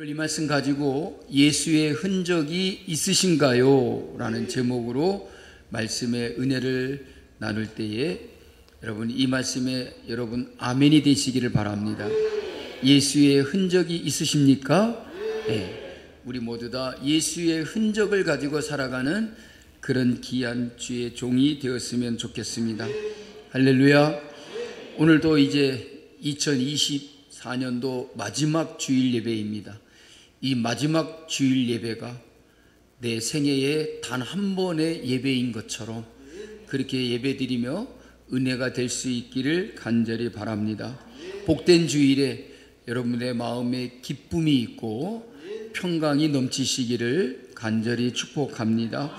오늘 이 말씀 가지고 예수의 흔적이 있으신가요? 라는 제목으로 말씀의 은혜를 나눌 때에 여러분 이 말씀에 여러분 아멘이 되시기를 바랍니다. 예수의 흔적이 있으십니까? 네. 우리 모두 다 예수의 흔적을 가지고 살아가는 그런 귀한 주의 종이 되었으면 좋겠습니다. 할렐루야. 오늘도 이제 2024년도 마지막 주일 예배입니다. 이 마지막 주일 예배가 내 생애의 단 한 번의 예배인 것처럼 그렇게 예배드리며 은혜가 될 수 있기를 간절히 바랍니다. 복된 주일에 여러분의 마음에 기쁨이 있고 평강이 넘치시기를 간절히 축복합니다.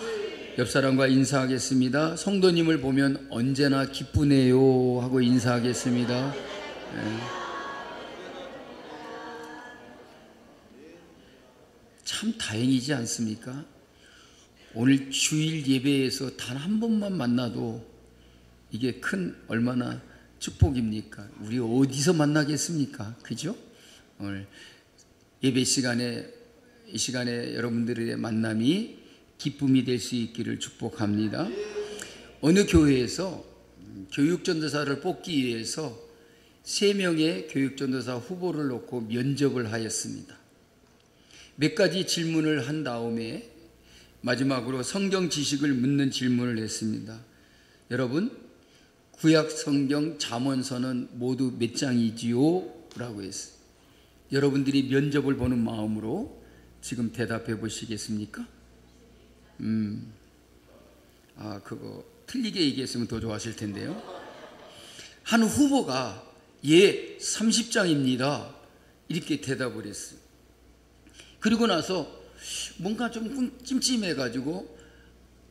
옆 사람과 인사하겠습니다. 성도님을 보면 언제나 기쁘네요 하고 인사하겠습니다. 참 다행이지 않습니까? 오늘 주일 예배에서 단 한 번만 만나도 이게 얼마나 축복입니까? 우리 어디서 만나겠습니까? 그죠? 오늘 예배 시간에 이 시간에 여러분들의 만남이 기쁨이 될 수 있기를 축복합니다. 어느 교회에서 교육전도사를 뽑기 위해서 3명의 교육전도사 후보를 놓고 면접을 하였습니다. 몇 가지 질문을 한 다음에 마지막으로 성경 지식을 묻는 질문을 했습니다. 여러분, 구약 성경 잠언서는 모두 몇 장이지요? 라고 했어요. 여러분들이 면접을 보는 마음으로 지금 대답해 보시겠습니까? 그거 틀리게 얘기했으면 더 좋았을 텐데요. 한 후보가 30장입니다. 이렇게 대답을 했어요. 그리고 나서 뭔가 좀 찜찜해가지고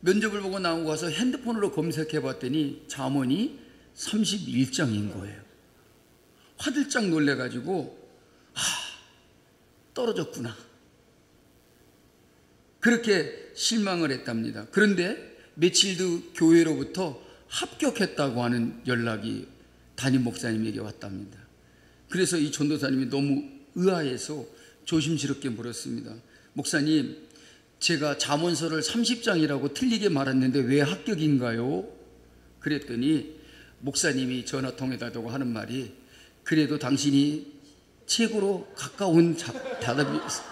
면접을 보고 나오고 와서 핸드폰으로 검색해 봤더니 잠언이 31장인 거예요. 화들짝 놀래가지고 떨어졌구나. 그렇게 실망을 했답니다. 그런데 며칠 뒤 교회로부터 합격했다고 하는 연락이 담임 목사님에게 왔답니다. 그래서 이 전도사님이 너무 의아해서 조심스럽게 물었습니다. 목사님, 제가 잠언서를 30장이라고 틀리게 말했는데 왜 합격인가요? 그랬더니 목사님이 전화통에다 두고 하는 말이 그래도 당신이 최고로 가까운 대답이었어요.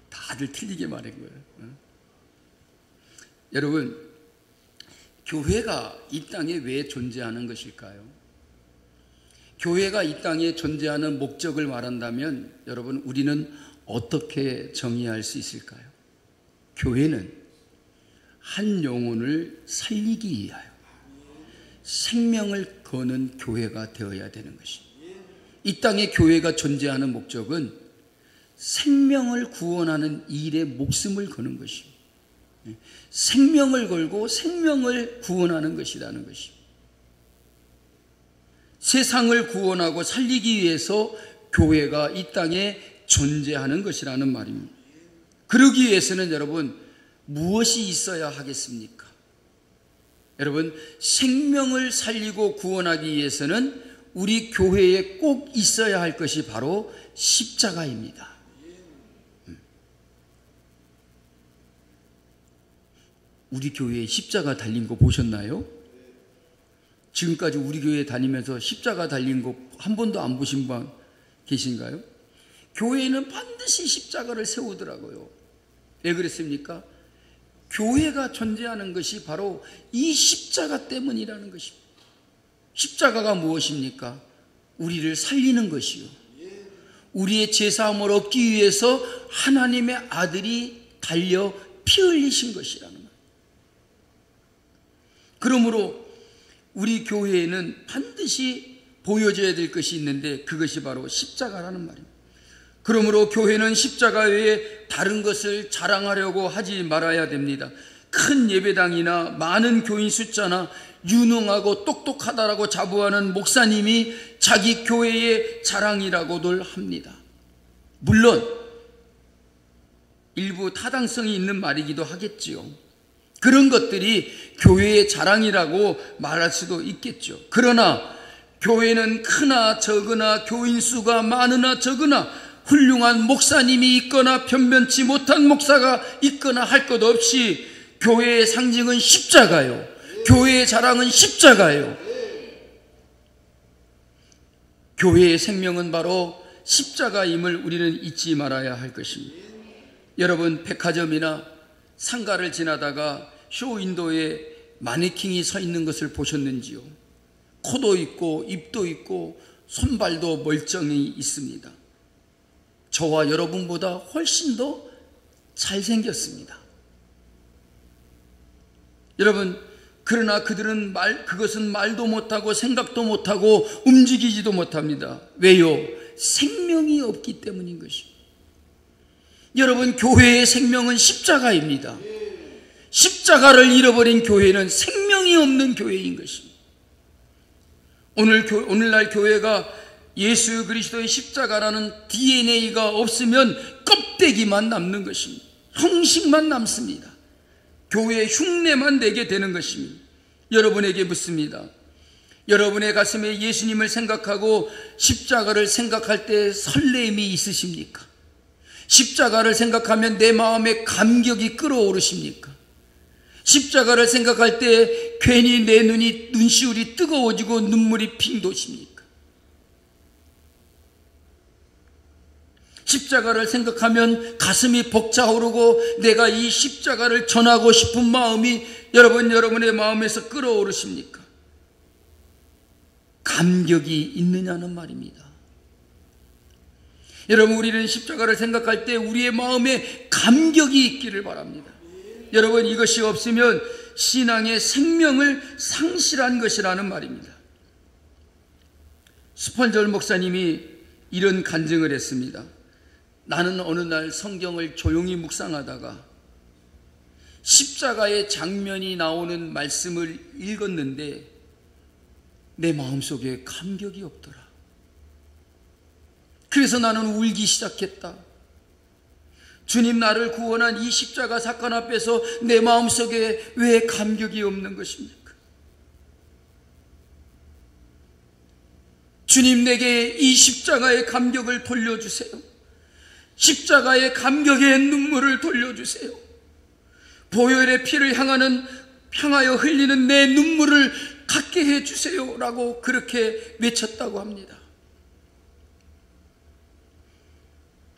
다들 틀리게 말한 거예요. 여러분, 교회가 이 땅에 왜 존재하는 것일까요? 교회가 이 땅에 존재하는 목적을 말한다면 여러분 우리는 어떻게 정의할 수 있을까요? 교회는 한 영혼을 살리기 위하여 생명을 거는 교회가 되어야 되는 것입니다. 이 땅에 교회가 존재하는 목적은 생명을 구원하는 일에 목숨을 거는 것입니다. 생명을 걸고 생명을 구원하는 것이라는 것입니다. 세상을 구원하고 살리기 위해서 교회가 이 땅에 존재하는 것이라는 말입니다. 그러기 위해서는 여러분 무엇이 있어야 하겠습니까? 여러분 생명을 살리고 구원하기 위해서는 우리 교회에 꼭 있어야 할 것이 바로 십자가입니다. 우리 교회에 십자가 달린 거 보셨나요? 지금까지 우리 교회 다니면서 십자가 달린 거 한 번도 안 보신 분 계신가요? 교회는 반드시 십자가를 세우더라고요. 왜 그랬습니까? 교회가 존재하는 것이 바로 이 십자가 때문이라는 것입니다. 십자가가 무엇입니까? 우리를 살리는 것이요. 우리의 죄사함을 얻기 위해서 하나님의 아들이 달려 피 흘리신 것이라는 것. 그러므로 우리 교회에는 반드시 보여줘야 될 것이 있는데 그것이 바로 십자가라는 말입니다. 그러므로 교회는 십자가 외에 다른 것을 자랑하려고 하지 말아야 됩니다. 큰 예배당이나 많은 교인 숫자나 유능하고 똑똑하다라고 자부하는 목사님이 자기 교회의 자랑이라고들 합니다. 물론 일부 타당성이 있는 말이기도 하겠지요. 그런 것들이 교회의 자랑이라고 말할 수도 있겠죠. 그러나 교회는 크나 적으나 교인 수가 많으나 적으나 훌륭한 목사님이 있거나 변변치 못한 목사가 있거나 할 것 없이 교회의 상징은 십자가요. 교회의 자랑은 십자가요. 교회의 생명은 바로 십자가임을 우리는 잊지 말아야 할 것입니다. 여러분, 백화점이나 상가를 지나다가 쇼윈도에 마네킹이 서 있는 것을 보셨는지요? 코도 있고 입도 있고 손발도 멀쩡히 있습니다. 저와 여러분보다 훨씬 더 잘생겼습니다. 여러분, 그러나 그들은 그것은 말도 못하고 생각도 못하고 움직이지도 못합니다. 왜요? 생명이 없기 때문인 것입니다. 여러분, 교회의 생명은 십자가입니다. 십자가를 잃어버린 교회는 생명이 없는 교회인 것입니다. 오늘날 교회가 예수 그리스도의 십자가라는 DNA가 없으면 껍데기만 남는 것입니다. 형식만 남습니다. 교회의 흉내만 내게 되는 것입니다. 여러분에게 묻습니다. 여러분의 가슴에 예수님을 생각하고 십자가를 생각할 때 설렘이 있으십니까? 십자가를 생각하면 내 마음에 감격이 끓어오르십니까? 십자가를 생각할 때 괜히 내 눈시울이 뜨거워지고 눈물이 핑 도십니까? 십자가를 생각하면 가슴이 벅차오르고 내가 이 십자가를 전하고 싶은 마음이 여러분의 마음에서 끓어오르십니까? 감격이 있느냐는 말입니다. 여러분, 우리는 십자가를 생각할 때 우리의 마음에 감격이 있기를 바랍니다. 여러분, 이것이 없으면 신앙의 생명을 상실한 것이라는 말입니다. 스펄전 목사님이 이런 간증을 했습니다. 나는 어느 날 성경을 조용히 묵상하다가 십자가의 장면이 나오는 말씀을 읽었는데 내 마음속에 감격이 없더라. 그래서 나는 울기 시작했다. 주님, 나를 구원한 이 십자가 사건 앞에서 내 마음속에 왜 감격이 없는 것입니까? 주님, 내게 이 십자가의 감격을 돌려주세요. 십자가의 감격의 눈물을 돌려주세요. 보혈의 피를 향하여 흘리는 내 눈물을 갖게 해주세요 라고 그렇게 외쳤다고 합니다.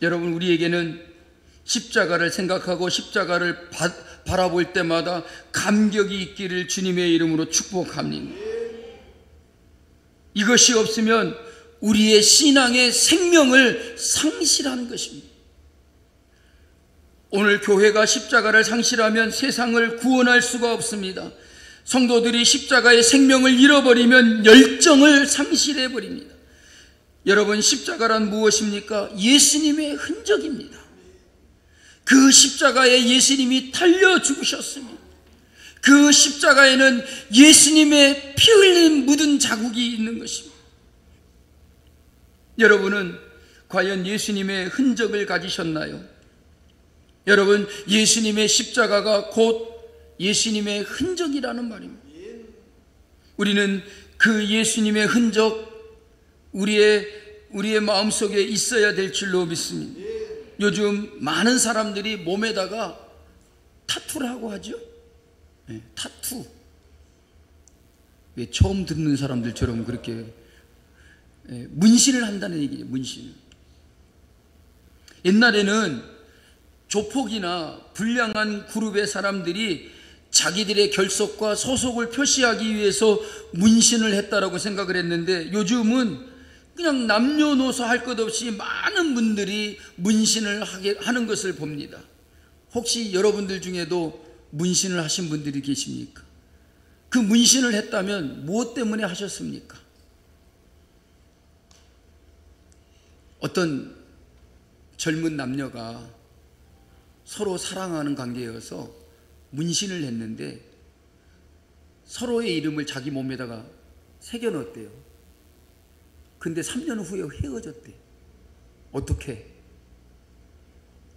여러분, 우리에게는 십자가를 생각하고 십자가를 바라볼 때마다 감격이 있기를 주님의 이름으로 축복합니다. 이것이 없으면 우리의 신앙의 생명을 상실하는 것입니다. 오늘 교회가 십자가를 상실하면 세상을 구원할 수가 없습니다. 성도들이 십자가의 생명을 잃어버리면 열정을 상실해버립니다. 여러분, 십자가란 무엇입니까? 예수님의 흔적입니다. 그 십자가에 예수님이 달려 죽으셨습니다. 그 십자가에는 예수님의 피 흘린 묻은 자국이 있는 것입니다. 여러분은 과연 예수님의 흔적을 가지셨나요? 여러분, 예수님의 십자가가 곧 예수님의 흔적이라는 말입니다. 우리는 그 예수님의 흔적, 우리의 마음속에 있어야 될 줄로 믿습니다. 요즘 많은 사람들이 몸에다가 타투를 하고 하죠. 네, 타투. 왜 처음 듣는 사람들처럼 그렇게 문신을 한다는 얘기죠. 문신. 옛날에는 조폭이나 불량한 그룹의 사람들이 자기들의 결속과 소속을 표시하기 위해서 문신을 했다라고 생각을 했는데, 요즘은 그냥 남녀노소 할 것 없이 많은 분들이 문신을 하는 것을 봅니다. 혹시 여러분들 중에도 문신을 하신 분들이 계십니까? 그 문신을 했다면 무엇 때문에 하셨습니까? 어떤 젊은 남녀가 서로 사랑하는 관계여서 문신을 했는데 서로의 이름을 자기 몸에다가 새겨넣었대요. 근데 3년 후에 헤어졌대. 어떻게?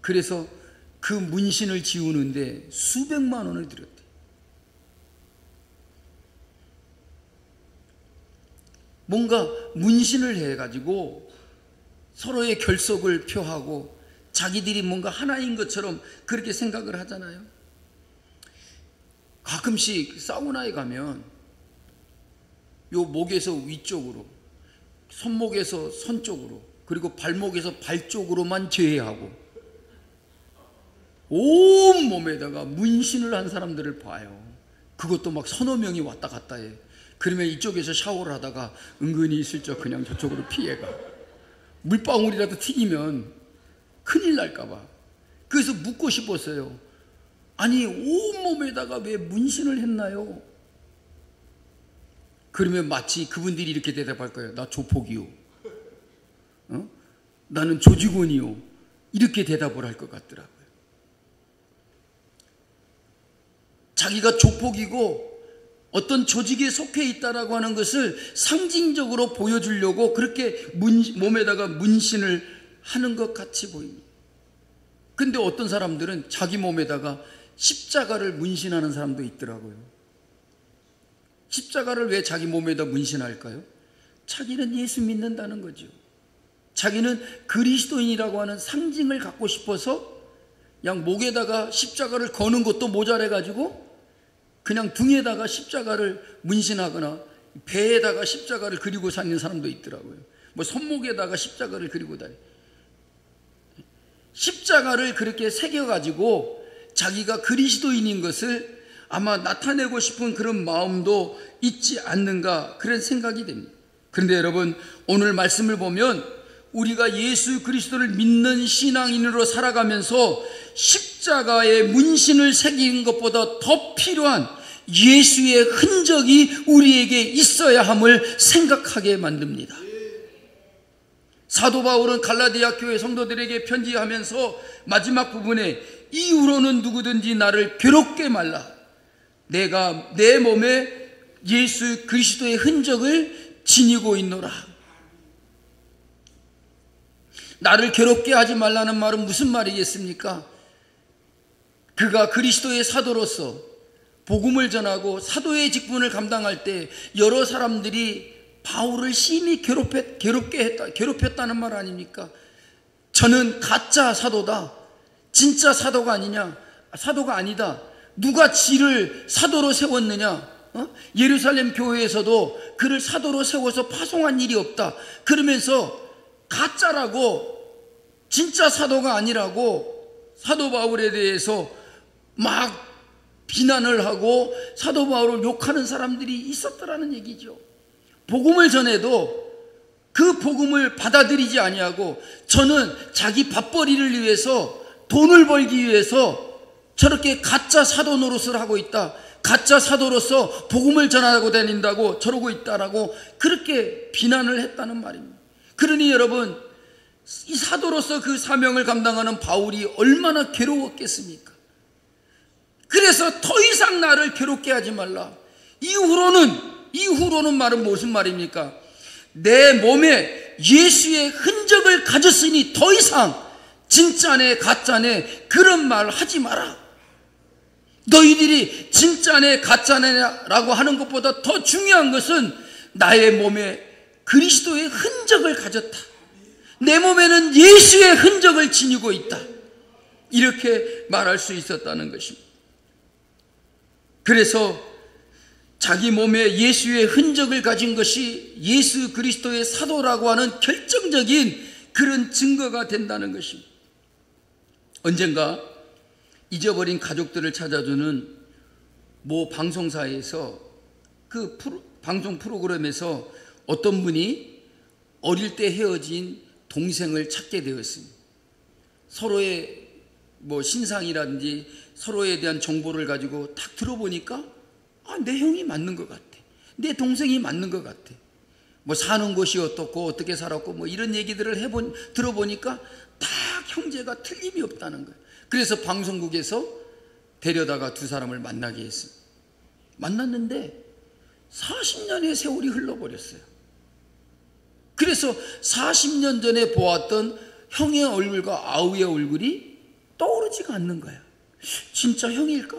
그래서 그 문신을 지우는데 수백만 원을 들였대. 뭔가 문신을 해가지고 서로의 결속을 표하고 자기들이 뭔가 하나인 것처럼 그렇게 생각을 하잖아요. 가끔씩 사우나에 가면 요 목에서 위쪽으로, 손목에서 손 쪽으로, 그리고 발목에서 발 쪽으로만 제외하고 온 몸에다가 문신을 한 사람들을 봐요. 그것도 막 서너 명이 왔다 갔다 해. 그러면 이쪽에서 샤워를 하다가 은근히 슬쩍 그냥 저쪽으로 피해가. 물방울이라도 튀기면 큰일 날까봐. 그래서 묻고 싶었어요. 아니, 온몸에다가 왜 문신을 했나요? 그러면 마치 그분들이 이렇게 대답할 거예요. 나 조폭이요. 나는 조직원이요. 이렇게 대답을 할 것 같더라고요. 자기가 조폭이고 어떤 조직에 속해 있다라고 하는 것을 상징적으로 보여주려고 그렇게 몸에다가 문신을 하는 것 같이 보입니다. 근데 어떤 사람들은 자기 몸에다가 십자가를 문신하는 사람도 있더라고요. 십자가를 왜 자기 몸에다 문신할까요? 자기는 예수 믿는다는 거죠. 자기는 그리스도인이라고 하는 상징을 갖고 싶어서 그냥 목에다가 십자가를 거는 것도 모자라가지고 그냥 등에다가 십자가를 문신하거나 배에다가 십자가를 그리고 다니는 사람도 있더라고요. 뭐 손목에다가 십자가를 그리고 다니. 십자가를 그렇게 새겨가지고 자기가 그리스도인인 것을 아마 나타내고 싶은 그런 마음도 있지 않는가, 그런 생각이 됩니다. 그런데 여러분, 오늘 말씀을 보면 우리가 예수 그리스도를 믿는 신앙인으로 살아가면서 십자가에 문신을 새기는 것보다 더 필요한 예수의 흔적이 우리에게 있어야 함을 생각하게 만듭니다. 사도 바울은 갈라디아 교회 성도들에게 편지하면서 마지막 부분에 이후로는 누구든지 나를 괴롭게 말라. 내가 내 몸에 예수 그리스도의 흔적을 지니고 있노라. 나를 괴롭게 하지 말라는 말은 무슨 말이겠습니까? 그가 그리스도의 사도로서 복음을 전하고 사도의 직분을 감당할 때 여러 사람들이 바울을 심히 괴롭혔다는 말 아닙니까? 저는 가짜 사도다. 진짜 사도가 아니냐? 사도가 아니다. 누가 지를 사도로 세웠느냐? 예루살렘 교회에서도 그를 사도로 세워서 파송한 일이 없다. 그러면서 가짜라고, 진짜 사도가 아니라고 사도 바울에 대해서 막 비난을 하고 사도 바울을 욕하는 사람들이 있었더라는 얘기죠. 복음을 전해도 그 복음을 받아들이지 아니하고 저는 자기 밥벌이를 위해서, 돈을 벌기 위해서 저렇게 가짜 사도 노릇을 하고 있다. 가짜 사도로서 복음을 전하고 다닌다고 저러고 있다라고 그렇게 비난을 했다는 말입니다. 그러니 여러분, 이 사도로서 그 사명을 감당하는 바울이 얼마나 괴로웠겠습니까? 그래서 더 이상 나를 괴롭게 하지 말라. 이후로는 말은 무슨 말입니까? 내 몸에 예수의 흔적을 가졌으니 더 이상 진짜네 가짜네 그런 말 하지 마라. 너희들이 진짜네 가짜네라고 하는 것보다 더 중요한 것은 나의 몸에 그리스도의 흔적을 가졌다. 내 몸에는 예수의 흔적을 지니고 있다. 이렇게 말할 수 있었다는 것입니다. 그래서 자기 몸에 예수의 흔적을 가진 것이 예수 그리스도의 사도라고 하는 결정적인 그런 증거가 된다는 것입니다. 언젠가 잊어버린 가족들을 찾아주는 모 방송사에서 그 방송 프로그램에서 어떤 분이 어릴 때 헤어진 동생을 찾게 되었습니다. 서로의 신상이라든지 서로에 대한 정보를 가지고 딱 들어보니까 내 형이 맞는 것 같아. 내 동생이 맞는 것 같아. 사는 곳이 어떻고 어떻게 살았고 이런 얘기들을 들어보니까 딱 형제가 틀림이 없다는 거예요. 그래서 방송국에서 데려다가 두 사람을 만나게 했습니다. 만났는데 40년의 세월이 흘러버렸어요. 그래서 40년 전에 보았던 형의 얼굴과 아우의 얼굴이 떠오르지가 않는 거야. 진짜 형일까?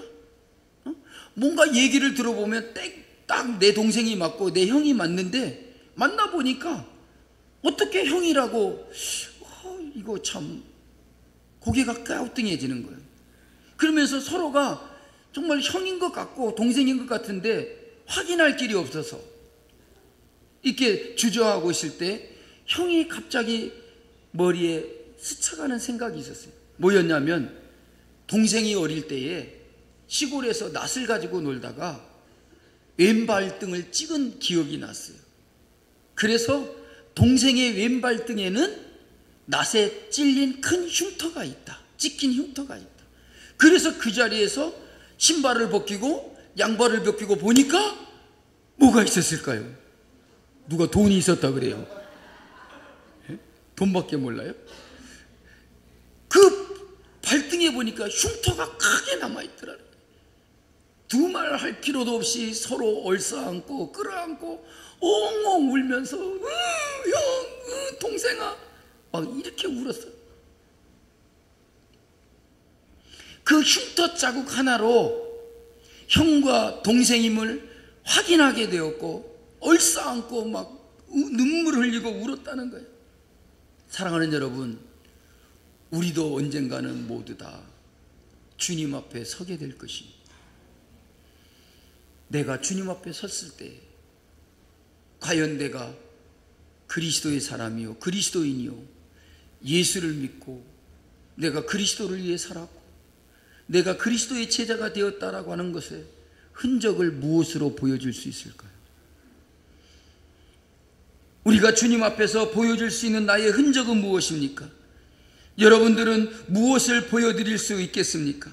뭔가 얘기를 들어보면 딱 내 동생이 맞고 내 형이 맞는데 만나보니까 어떻게 형이라고 이거 참 고개가 갸우뚱해지는 거예요. 그러면서 서로가 정말 형인 것 같고 동생인 것 같은데 확인할 길이 없어서 이렇게 주저하고 있을 때 형이 갑자기 머리에 스쳐가는 생각이 있었어요. 뭐였냐면 동생이 어릴 때에 시골에서 낫을 가지고 놀다가 왼발등을 찍은 기억이 났어요. 그래서 동생의 왼발등에는 낫에 찔린 큰 흉터가 있다. 찍힌 흉터가 있다. 그래서 그 자리에서 신발을 벗기고 양발을 벗기고 보니까 뭐가 있었을까요? 누가 돈이 있었다 그래요? 돈밖에 몰라요? 그 발등에 보니까 흉터가 크게 남아있더라. 두말할 필요도 없이 서로 얼싸안고 끌어안고 엉엉 울면서 형, 동생아 막 이렇게 울었어요. 그 흉터 자국 하나로 형과 동생임을 확인하게 되었고 얼싸안고 막 눈물 흘리고 울었다는 거예요. 사랑하는 여러분, 우리도 언젠가는 모두 다 주님 앞에 서게 될 것입니다. 내가 주님 앞에 섰을 때 과연 내가 그리스도의 사람이요 그리스도인이요 예수를 믿고 내가 그리스도를 위해 살았고 내가 그리스도의 제자가 되었다라고 하는 것에 흔적을 무엇으로 보여줄 수 있을까요? 우리가 주님 앞에서 보여줄 수 있는 나의 흔적은 무엇입니까? 여러분들은 무엇을 보여드릴 수 있겠습니까?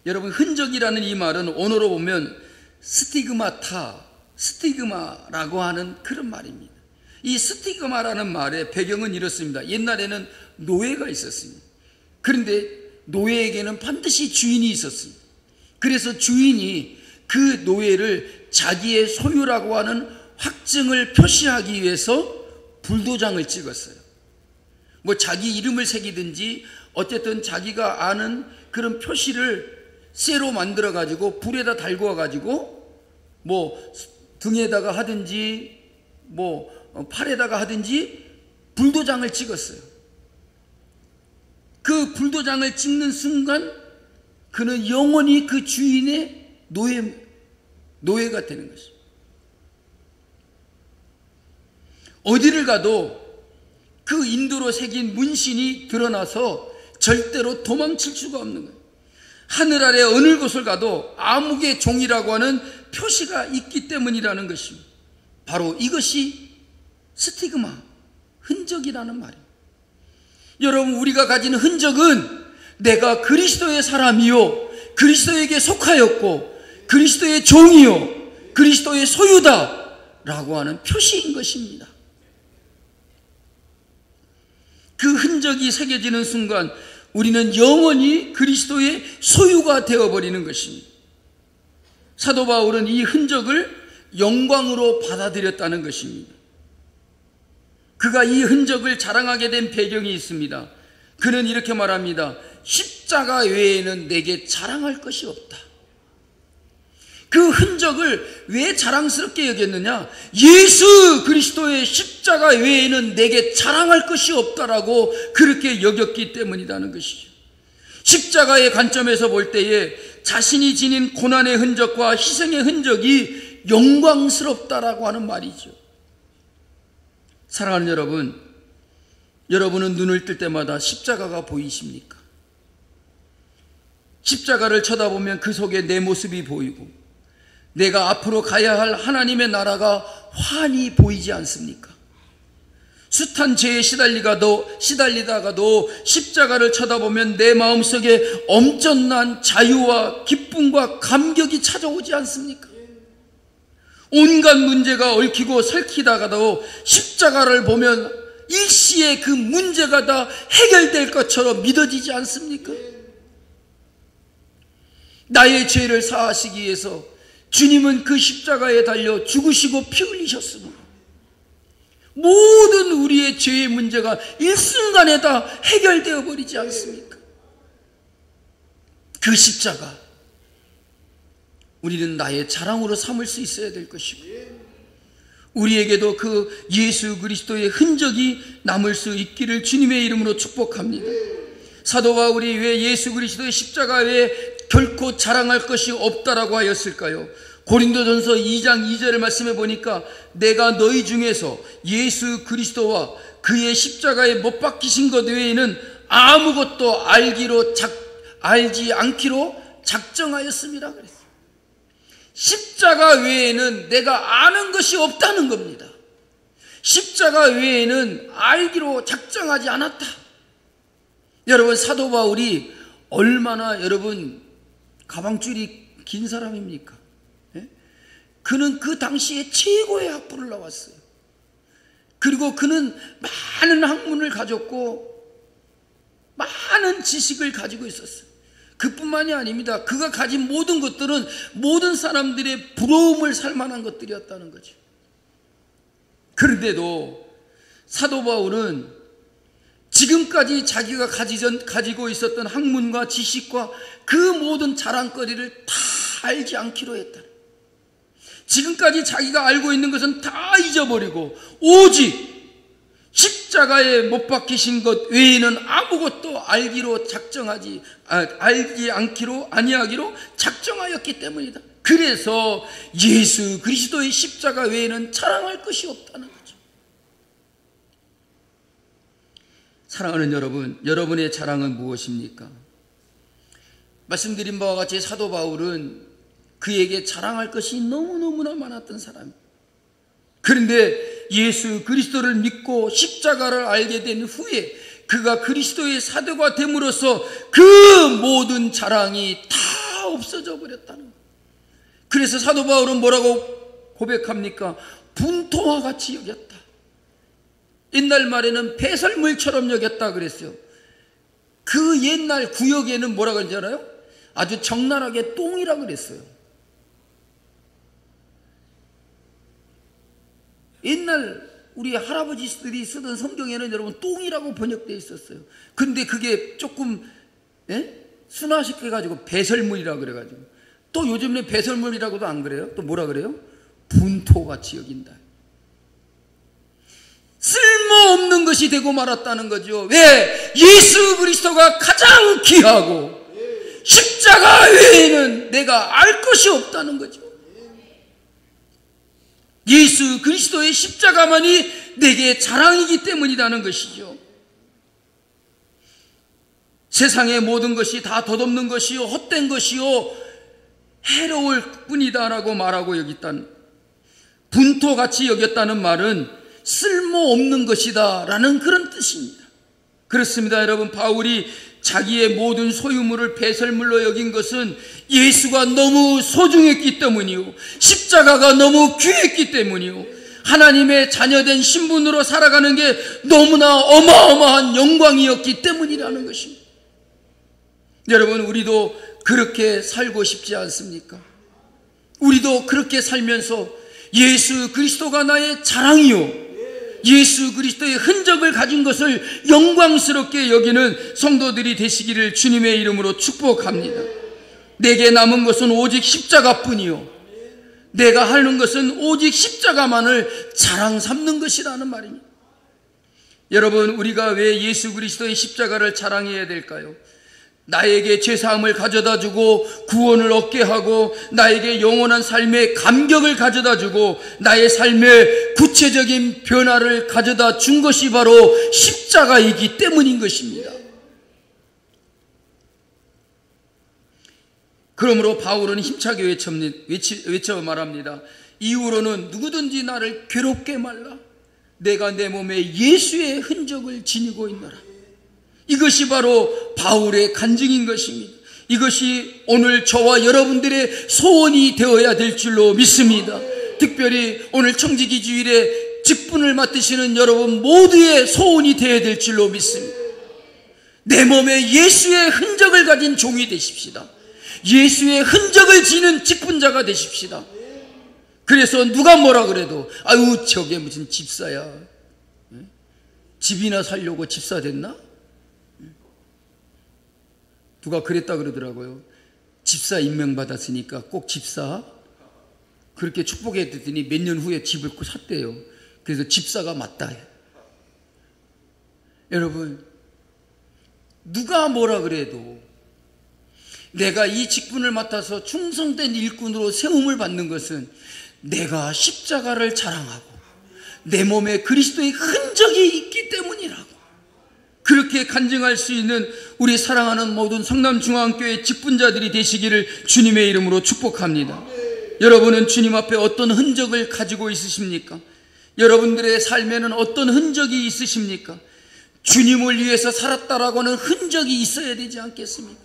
여러분, 흔적이라는 이 말은 언어로 보면 스티그마라고 하는 그런 말입니다. 이 스티그마라는 말의 배경은 이렇습니다. 옛날에는 노예가 있었습니다. 그런데 노예에게는 반드시 주인이 있었습니다. 그래서 주인이 그 노예를 자기의 소유라고 하는 확증을 표시하기 위해서 불도장을 찍었어요. 뭐 자기 이름을 새기든지 어쨌든 자기가 아는 그런 표시를 쇠로 만들어 가지고 불에다 달궈 가지고 뭐 등에다가 하든지 뭐 팔에다가 하든지 불도장을 찍었어요. 그 불도장을 찍는 순간 그는 영원히 그 주인의 노예가 되는 것입니다. 어디를 가도 그 인도로 새긴 문신이 드러나서 절대로 도망칠 수가 없는 거예요. 하늘 아래 어느 곳을 가도 암흑의 종이라고 하는 표시가 있기 때문이라는 것입니다. 바로 이것이 스티그마, 흔적이라는 말이에요. 여러분, 우리가 가진 흔적은 내가 그리스도의 사람이요 그리스도에게 속하였고 그리스도의 종이요 그리스도의 소유다 라고 하는 표시인 것입니다. 그 흔적이 새겨지는 순간 우리는 영원히 그리스도의 소유가 되어버리는 것입니다. 사도 바울은 이 흔적을 영광으로 받아들였다는 것입니다. 그가 이 흔적을 자랑하게 된 배경이 있습니다. 그는 이렇게 말합니다. 십자가 외에는 내게 자랑할 것이 없다. 그 흔적을 왜 자랑스럽게 여겼느냐? 예수 그리스도의 십자가 외에는 내게 자랑할 것이 없다라고 그렇게 여겼기 때문이라는 것이죠. 십자가의 관점에서 볼 때에 자신이 지닌 고난의 흔적과 희생의 흔적이 영광스럽다라고 하는 말이죠. 사랑하는 여러분, 여러분은 눈을 뜰 때마다 십자가가 보이십니까? 십자가를 쳐다보면 그 속에 내 모습이 보이고 내가 앞으로 가야 할 하나님의 나라가 환히 보이지 않습니까? 숱한 죄에 시달리다가도 십자가를 쳐다보면 내 마음속에 엄청난 자유와 기쁨과 감격이 찾아오지 않습니까? 온갖 문제가 얽히고 설키다가도 십자가를 보면 일시에 그 문제가 다 해결될 것처럼 믿어지지 않습니까? 나의 죄를 사하시기 위해서 주님은 그 십자가에 달려 죽으시고 피 흘리셨습니다. 모든 우리의 죄의 문제가 일순간에 다 해결되어 버리지 않습니까? 그 십자가 우리는 나의 자랑으로 삼을 수 있어야 될 것이고 우리에게도 그 예수 그리스도의 흔적이 남을 수 있기를 주님의 이름으로 축복합니다. 사도 바울이 왜 예수 그리스도의 십자가 외에 결코 자랑할 것이 없다라고 하였을까요? 고린도전서 2장 2절을 말씀해 보니까 내가 너희 중에서 예수 그리스도와 그의 십자가에 못 박히신 것 외에는 아무것도 알지 않기로 작정하였습니다. 그랬어요. 십자가 외에는 내가 아는 것이 없다는 겁니다. 십자가 외에는 알기로 작정하지 않았다. 여러분, 사도 바울이 얼마나 여러분 가방줄이 긴 사람입니까? 예? 그는 그 당시에 최고의 학부를 나왔어요. 그리고 그는 많은 학문을 가졌고 많은 지식을 가지고 있었어요. 그뿐만이 아닙니다. 그가 가진 모든 것들은 모든 사람들의 부러움을 살 만한 것들이었다는 거죠. 그런데도 사도 바울은 지금까지 자기가 가지고 있었던 학문과 지식과 그 모든 자랑거리를 다 알지 않기로 했다. 지금까지 자기가 알고 있는 것은 다 잊어버리고 오직 십자가에 못 박히신 것 외에는 아무것도 알지 않기로 아니하기로 작정하였기 때문이다. 그래서 예수 그리스도의 십자가 외에는 자랑할 것이 없다는 거죠. 사랑하는 여러분, 여러분의 자랑은 무엇입니까? 말씀드린 바와 같이 사도 바울은 그에게 자랑할 것이 너무너무나 많았던 사람입니다. 그런데 예수 그리스도를 믿고 십자가를 알게 된 후에 그가 그리스도의 사도가 됨으로써 그 모든 자랑이 다 없어져 버렸다는 거예요. 그래서 사도 바울은 뭐라고 고백합니까? 분토와 같이 여겼다. 옛날 말에는 배설물처럼 여겼다 그랬어요. 그 옛날 구역에는 뭐라고 그러지 않아요? 아주 적나라하게 똥이라고 그랬어요. 옛날 우리 할아버지들이 쓰던 성경에는 여러분 똥이라고 번역되어 있었어요. 근데 그게 조금 순화시켜가지고 배설물이라고 그래가지고, 또 요즘에 배설물이라고도 안 그래요? 또 뭐라 그래요? 분토같이 여긴다. 쓸모없는 것이 되고 말았다는 거죠. 왜? 예수 그리스도가 가장 귀하고 십자가 외에는 내가 알 것이 없다는 거죠. 예수 그리스도의 십자가만이 내게 자랑이기 때문이라는 것이죠. 세상의 모든 것이 다 덧없는 것이요 헛된 것이요 해로울 뿐이다라고 말하고 여겼다는, 분토같이 여겼다는 말은 쓸모없는 것이다 라는 그런 뜻입니다. 그렇습니다. 여러분, 바울이 자기의 모든 소유물을 배설물로 여긴 것은 예수가 너무 소중했기 때문이요, 십자가가 너무 귀했기 때문이요, 하나님의 자녀된 신분으로 살아가는 게 너무나 어마어마한 영광이었기 때문이라는 것입니다. 여러분, 우리도 그렇게 살고 싶지 않습니까? 우리도 그렇게 살면서 예수 그리스도가 나의 자랑이요, 예수 그리스도의 흔적을 가진 것을 영광스럽게 여기는 성도들이 되시기를 주님의 이름으로 축복합니다. 내게 남은 것은 오직 십자가뿐이요, 내가 하는 것은 오직 십자가만을 자랑 삼는 것이라는 말입니다. 여러분, 우리가 왜 예수 그리스도의 십자가를 자랑해야 될까요? 나에게 죄사함을 가져다 주고 구원을 얻게 하고 나에게 영원한 삶의 감격을 가져다 주고 나의 삶의 구체적인 변화를 가져다 준 것이 바로 십자가이기 때문인 것입니다. 그러므로 바울은 힘차게 외쳐 말합니다. 이후로는 누구든지 나를 괴롭게 말라. 내가 내 몸에 예수의 흔적을 지니고 있노라. 이것이 바로 바울의 간증인 것입니다. 이것이 오늘 저와 여러분들의 소원이 되어야 될 줄로 믿습니다. 특별히 오늘 청지기 주일에 직분을 맡으시는 여러분 모두의 소원이 되어야 될 줄로 믿습니다. 내 몸에 예수의 흔적을 가진 종이 되십시다. 예수의 흔적을 지는 직분자가 되십시다. 그래서 누가 뭐라 그래도 아유 저게 무슨 집사야, 집이나 살려고 집사 됐나? 누가 그랬다 그러더라고요. 집사 임명받았으니까 꼭 집사 그렇게 축복했더니 몇 년 후에 집을 샀대요. 그래서 집사가 맞다. 여러분, 누가 뭐라 그래도 내가 이 직분을 맡아서 충성된 일꾼으로 세움을 받는 것은 내가 십자가를 자랑하고 내 몸에 그리스도의 흔적이 있기 때문이라고, 그렇게 간증할 수 있는 우리 사랑하는 모든 성남중앙교회 직분자들이 되시기를 주님의 이름으로 축복합니다. 여러분은 주님 앞에 어떤 흔적을 가지고 있으십니까? 여러분들의 삶에는 어떤 흔적이 있으십니까? 주님을 위해서 살았다라고 하는 흔적이 있어야 되지 않겠습니까?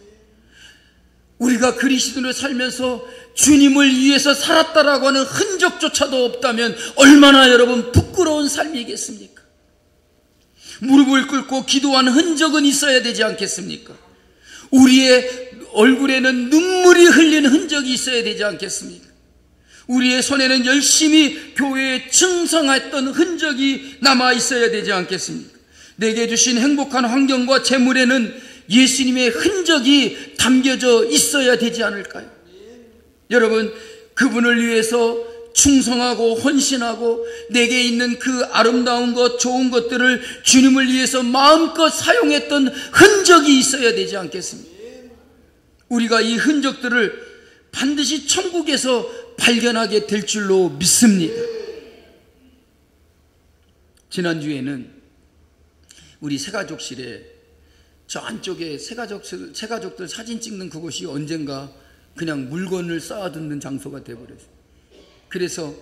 우리가 그리스도를 살면서 주님을 위해서 살았다라고 하는 흔적조차도 없다면 얼마나 여러분 부끄러운 삶이겠습니까? 무릎을 꿇고 기도한 흔적은 있어야 되지 않겠습니까? 우리의 얼굴에는 눈물이 흘린 흔적이 있어야 되지 않겠습니까? 우리의 손에는 열심히 교회에 충성했던 흔적이 남아 있어야 되지 않겠습니까? 내게 주신 행복한 환경과 재물에는 예수님의 흔적이 담겨져 있어야 되지 않을까요? 여러분, 그분을 위해서 충성하고 헌신하고 내게 있는 그 아름다운 것, 좋은 것들을 주님을 위해서 마음껏 사용했던 흔적이 있어야 되지 않겠습니까? 우리가 이 흔적들을 반드시 천국에서 발견하게 될 줄로 믿습니다. 지난주에는 우리 새가족실에 저 안쪽에 새가족들 사진 찍는 그곳이 언젠가 그냥 물건을 쌓아두는 장소가 되어버렸어요. 그래서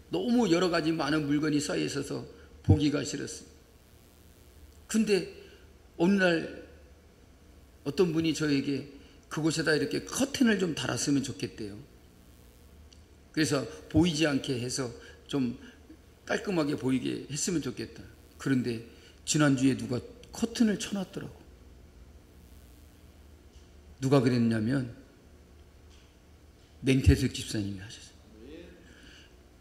너무 여러 가지 많은 물건이 쌓여 있어서 보기가 싫었어요. 근데 어느 날 어떤 분이 저에게 그곳에다 이렇게 커튼을 좀 달았으면 좋겠대요. 그래서 보이지 않게 해서 좀 깔끔하게 보이게 했으면 좋겠다. 그런데 지난주에 누가 커튼을 쳐놨더라고. 누가 그랬냐면 맹태석 집사님이 하셨어요.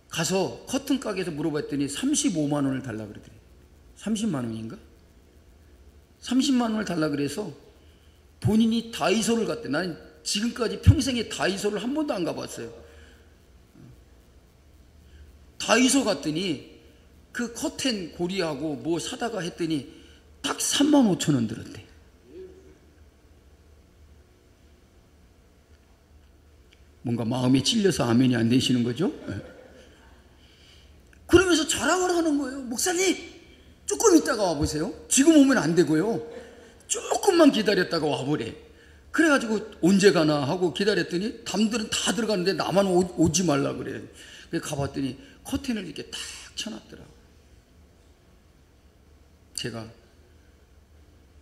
가서 커튼 가게에서 물어봤더니 35만 원을 달라 그러더래요. 30만 원인가? 30만 원을 달라 그래서 본인이 다이소를 갔대. 나는 지금까지 평생에 다이소를 한 번도 안 가봤어요. 다이소 갔더니 그 커튼 고리하고 뭐 사다가 했더니 딱 3만 5천 원 들었대. 뭔가 마음이 찔려서 아멘이 안 되시는 거죠? 그러면서 자랑을 하는 거예요. 목사님, 조금 있다가 와보세요. 지금 오면 안 되고요. 조금만 기다렸다가 와보래. 그래가지고 언제 가나 하고 기다렸더니 남들은 다 들어가는데 나만 오지 말라 그래. 그래서 가봤더니 커튼을 이렇게 딱 쳐놨더라고. 제가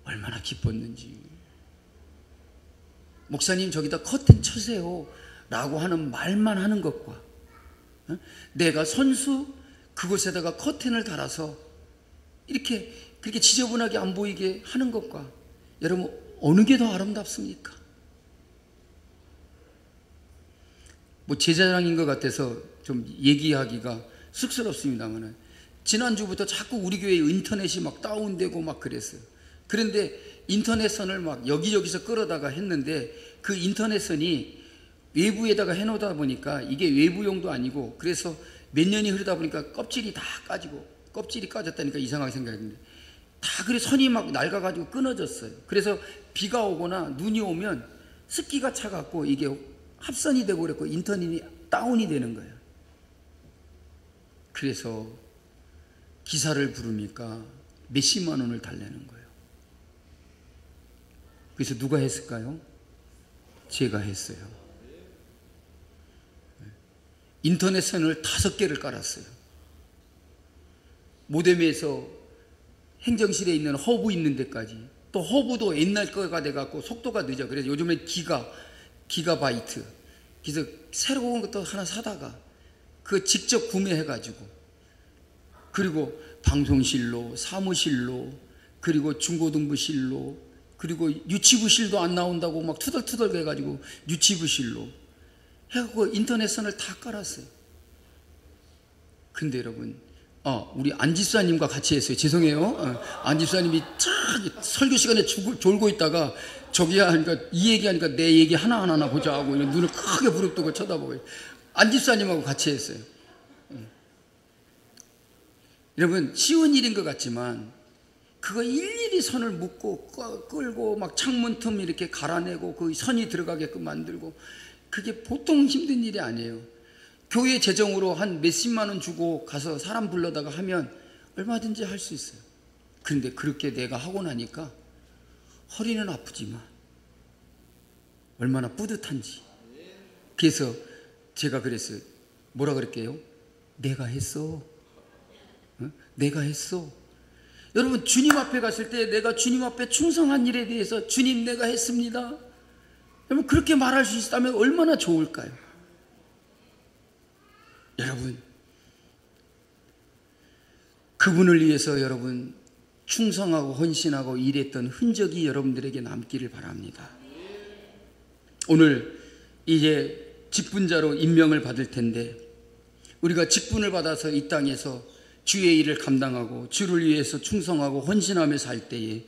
얼마나 기뻤는지. 목사님 저기다 커튼 쳐세요 라고 하는 말만 하는 것과 내가 선수 그곳에다가 커튼을 달아서 이렇게 그렇게 지저분하게 안 보이게 하는 것과 여러분 어느 게 더 아름답습니까? 뭐 제 자랑인 것 같아서 좀 얘기하기가 쑥스럽습니다만 지난주부터 자꾸 우리 교회 인터넷이 막 다운되고 막 그랬어요. 그런데 인터넷선을 막 여기저기서 끌어다가 했는데 그 인터넷선이 외부에다가 해놓다 보니까 이게 외부용도 아니고 그래서 몇 년이 흐르다 보니까 껍질이 다 까지고 껍질이 까졌다니까 이상하게 생각했는데 다 그래 선이 막 낡아가지고 끊어졌어요. 그래서 비가 오거나 눈이 오면 습기가 차갖고 이게 합선이 되고 그랬고 인터넷이 다운이 되는 거예요. 그래서 기사를 부르니까 몇십만 원을 달라는 거예요. 그래서 누가 했을까요? 제가 했어요. 인터넷선을 5개를 깔았어요. 모뎀에서 행정실에 있는 허브 있는 데까지. 또 허브도 옛날 거가 돼갖고 속도가 늦어. 그래서 요즘에 기가바이트. 그래서 새로운 것도 하나 사다가 그거 직접 구매해가지고 그리고 방송실로 사무실로 그리고 중고등부실로 그리고 유치부실도 안 나온다고 막 투덜투덜 해가지고 유치부실로 해갖고 인터넷선을 다 깔았어요. 근데 여러분 우리 안집사님과 같이 했어요. 죄송해요. 안집사님이 설교 시간에 졸고 있다가 저기야 하니까 이 얘기하니까 내 얘기 하나하나 보자 하고 눈을 크게 부릅뜨고 쳐다보고 안집사님하고 같이 했어요. 여러분, 쉬운 일인 것 같지만 그거 일일이 선을 묶고 끌고 막 창문 틈 이렇게 갈아내고 그 선이 들어가게끔 만들고, 그게 보통 힘든 일이 아니에요. 교회 재정으로 한 몇십만 원 주고 가서 사람 불러다가 하면 얼마든지 할 수 있어요. 그런데 그렇게 내가 하고 나니까 허리는 아프지만 얼마나 뿌듯한지. 그래서 제가 그랬어요. 뭐라 그럴게요? 내가 했어. 내가 했어. 여러분, 주님 앞에 갔을 때 내가 주님 앞에 충성한 일에 대해서 주님 내가 했습니다, 여러분, 그렇게 말할 수 있다면 얼마나 좋을까요? 여러분, 그분을 위해서 여러분 충성하고 헌신하고 일했던 흔적이 여러분들에게 남기를 바랍니다. 오늘 이제 직분자로 임명을 받을 텐데, 우리가 직분을 받아서 이 땅에서 주의 일을 감당하고 주를 위해서 충성하고 헌신하며 살 때에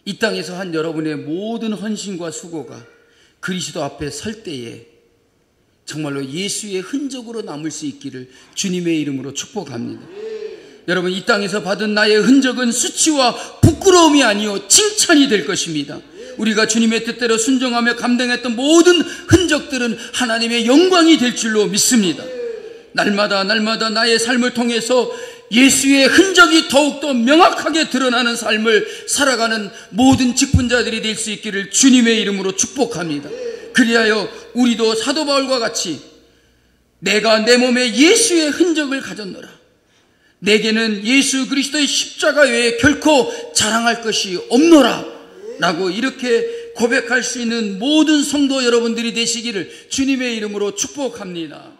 이 땅에서 한 여러분의 모든 헌신과 수고가 그리스도 앞에 설 때에 정말로 예수의 흔적으로 남을 수 있기를 주님의 이름으로 축복합니다. 여러분, 이 땅에서 받은 나의 흔적은 수치와 부끄러움이 아니요 칭찬이 될 것입니다. 우리가 주님의 뜻대로 순종하며 감당했던 모든 흔적들은 하나님의 영광이 될 줄로 믿습니다. 날마다 나의 삶을 통해서 예수의 흔적이 더욱더 명확하게 드러나는 삶을 살아가는 모든 직분자들이 될 수 있기를 주님의 이름으로 축복합니다. 그리하여 우리도 사도 바울과 같이 내가 내 몸에 예수의 흔적을 가졌노라, 내게는 예수 그리스도의 십자가 외에 결코 자랑할 것이 없노라 라고 이렇게 고백할 수 있는 모든 성도 여러분들이 되시기를 주님의 이름으로 축복합니다.